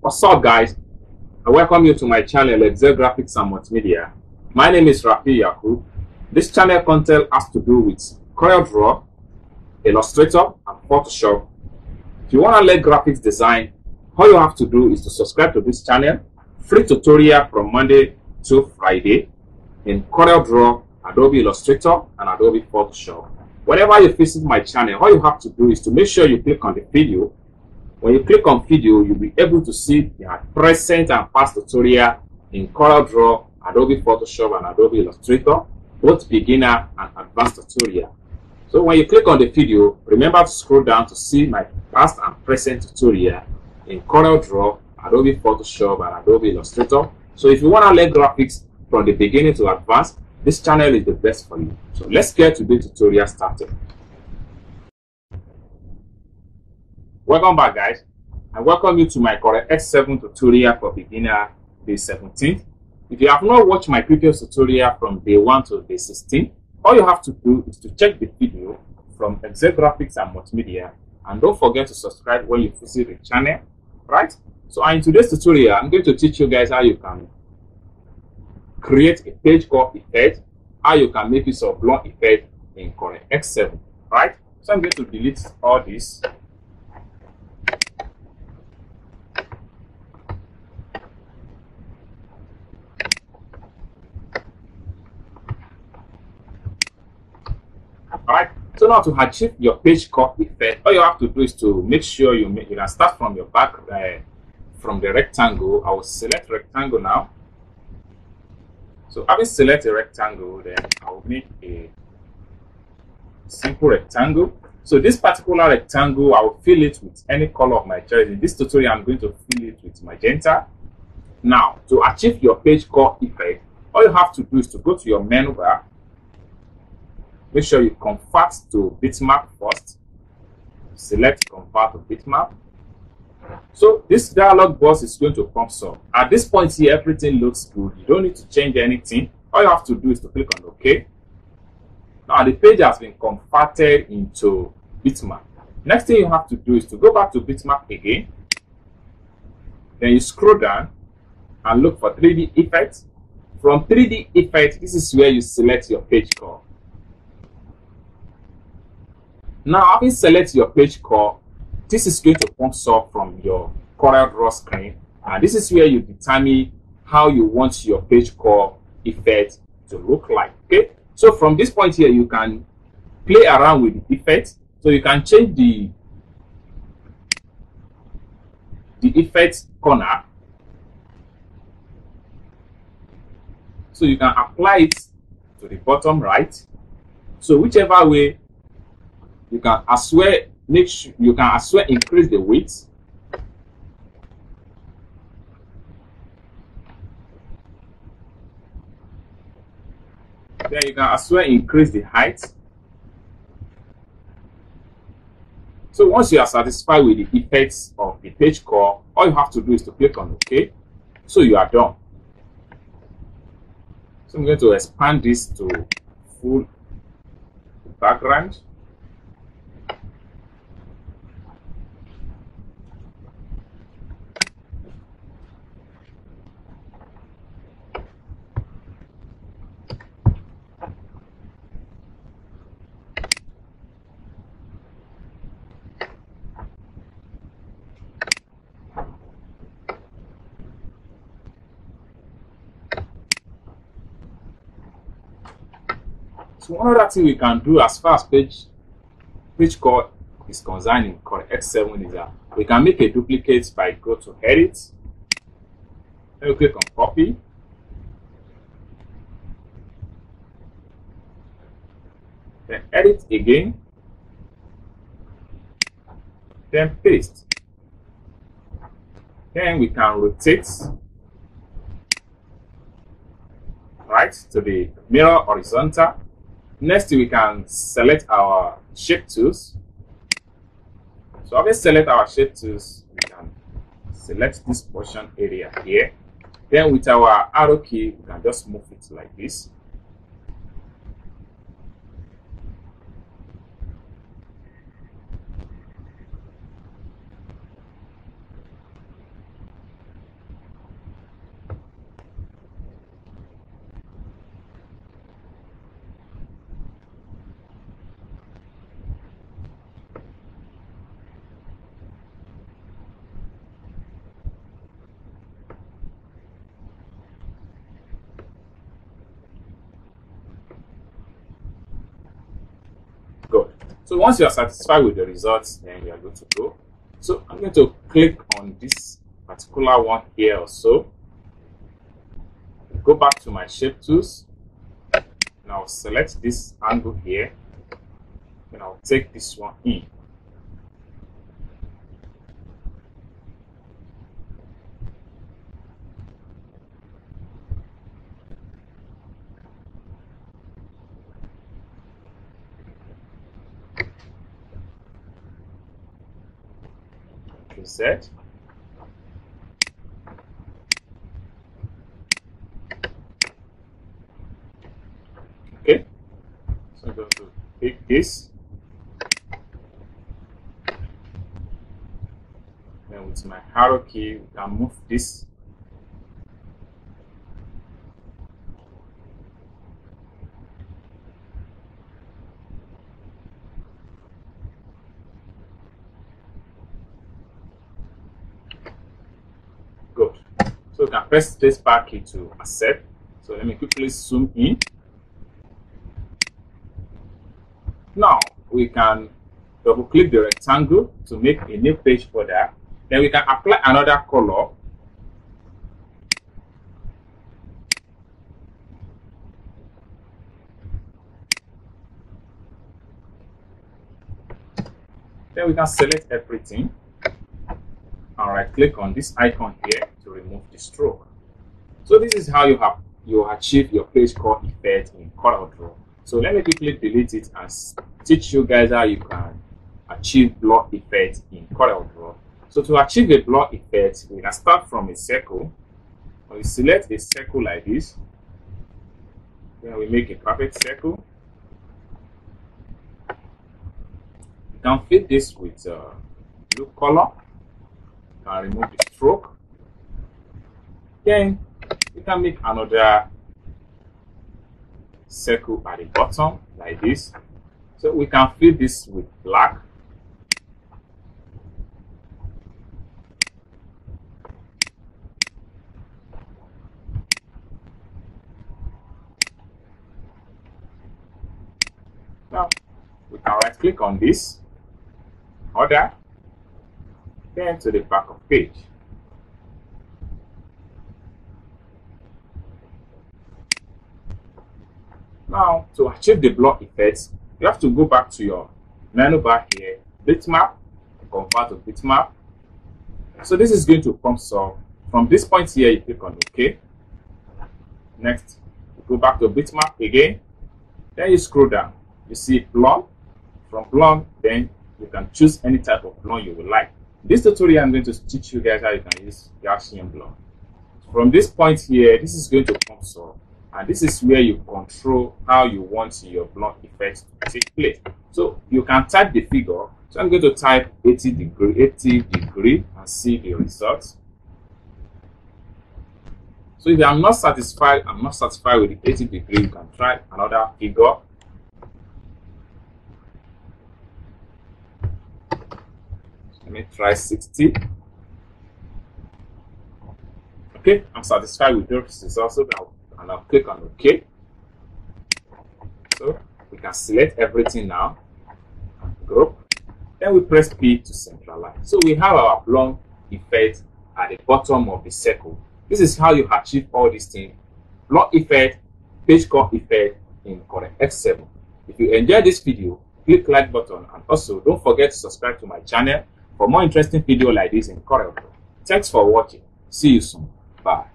What's up, guys? I welcome you to my channel, Excel Graphics and Multimedia. My name is Rafi Yakub. This channel content has to do with CorelDRAW, Illustrator, and Photoshop. If you want to learn graphics design, all you have to do is to subscribe to this channel. Free tutorial from Monday to Friday in CorelDRAW, Adobe Illustrator, and Adobe Photoshop. Whenever you visit my channel, all you have to do is to make sure you click on the video. When you click on video, you'll be able to see the present and past tutorial in CorelDRAW, Adobe Photoshop, and Adobe Illustrator, both beginner and advanced tutorial. So when you click on the video, remember to scroll down to see my past and present tutorial in CorelDRAW, Adobe Photoshop, and Adobe Illustrator. So if you want to learn graphics from the beginning to advanced, this channel is the best for you. So let's get today's tutorial started. Welcome back, guys. I welcome you to my Corel X7 tutorial for beginner day 17th. If you have not watched my previous tutorial from day 1 to day 16, all you have to do is to check the video from Excel Graphics and Multimedia, and don't forget to subscribe when you visit the channel, right? So in today's tutorial, I'm going to teach you guys how you can create a page called effect, how you can make use of blur effect in Corel X7, right? So I'm going to delete all this. Alright, so now to achieve your page cut effect, all you have to do is to make sure you can start from your back, from the rectangle. I will select rectangle now. So having selected a rectangle, then I will make a simple rectangle. So this particular rectangle, I will fill it with any color of my choice. In this tutorial, I'm going to fill it with magenta. Now, to achieve your page cut effect, all you have to do is to go to your menu bar. Make sure you convert to bitmap first. Select convert to bitmap. So this dialog box is going to pop up. At this point here, everything looks good. You don't need to change anything. All you have to do is to click on OK. Now the page has been converted into bitmap. Next thing you have to do is to go back to bitmap again. Then you scroll down and look for 3D effects. From 3D effects, this is where you select your page color. Now, having selected your page color, this is going to pop up from your CorelDRAW screen, and this is where you determine how you want your page color effect to look like. Okay, so from this point here, you can play around with the effects. So you can change the effect corner. So you can apply it to the bottom right. So whichever way, you can as well increase the width. Then you can as well increase the height. So once you are satisfied with the effects of the page core, all you have to do is to click on OK. So you are done. So I'm going to expand this to full background. So one other thing we can do as far as page cut is concerned in Corel X7 is that we can make a duplicate by go to edit. Then we click on copy. Then edit again. Then paste. Then we can rotate right to the mirror horizontal. Next, we can select our shape tools. So having select our shape tools, we can select this portion area here. Then with our arrow key, we can just move it like this. So once you are satisfied with the results, then you are good to go. So I'm going to click on this particular one here or so. Go back to my shape tools. And I'll select this angle here. And I'll take this one in. Set. Okay, so I'm going to take this, and with my arrow key, we can move this. Good. So you can press this back key to accept. So let me quickly zoom in. Now we can double click the rectangle to make a new page for that. Then we can apply another color. Then we can select everything. And right click on this icon here to remove the stroke. So this is how you achieve your page called effect in CorelDRAW. So let me quickly delete it and teach you guys how you can achieve blur effect in CorelDRAW. So to achieve a blur effect, we can start from a circle. Or you select a circle like this. Then we make a perfect circle. You can fill this with blue color. And remove the stroke. Then we can make another circle at the bottom like this. So we can fill this with black. Now we can right click on this order. Then to the back of page. Now, to achieve the blur effect, you have to go back to your menu bar here, bitmap, convert to bitmap. So this is going to prompt solve. From this point here, you click on OK. Next, you go back to bitmap again. Then you scroll down. You see blur. From blur, then you can choose any type of blur you would like. This tutorial, I'm going to teach you guys how you can use Gaussian Blur. From this point here, this is going to prompt solve, and this is where you control how you want your blur effects to take place. So you can type the figure. So I'm going to type 80 degree, and see the results. So if I'm not satisfied with the 80 degree, you can try another figure. Let me try 60. Okay, I'm satisfied with those results, and I'll click on OK. So we can select everything now, group. Then we press P to centralize. So we have our blur effect at the bottom of the circle. This is how you achieve all these things: blur effect, page cut effect in Corel X7. If you enjoyed this video, click like button, and also don't forget to subscribe to my channel for more interesting videos like this in CorelDRAW. Thanks for watching. See you soon. Bye.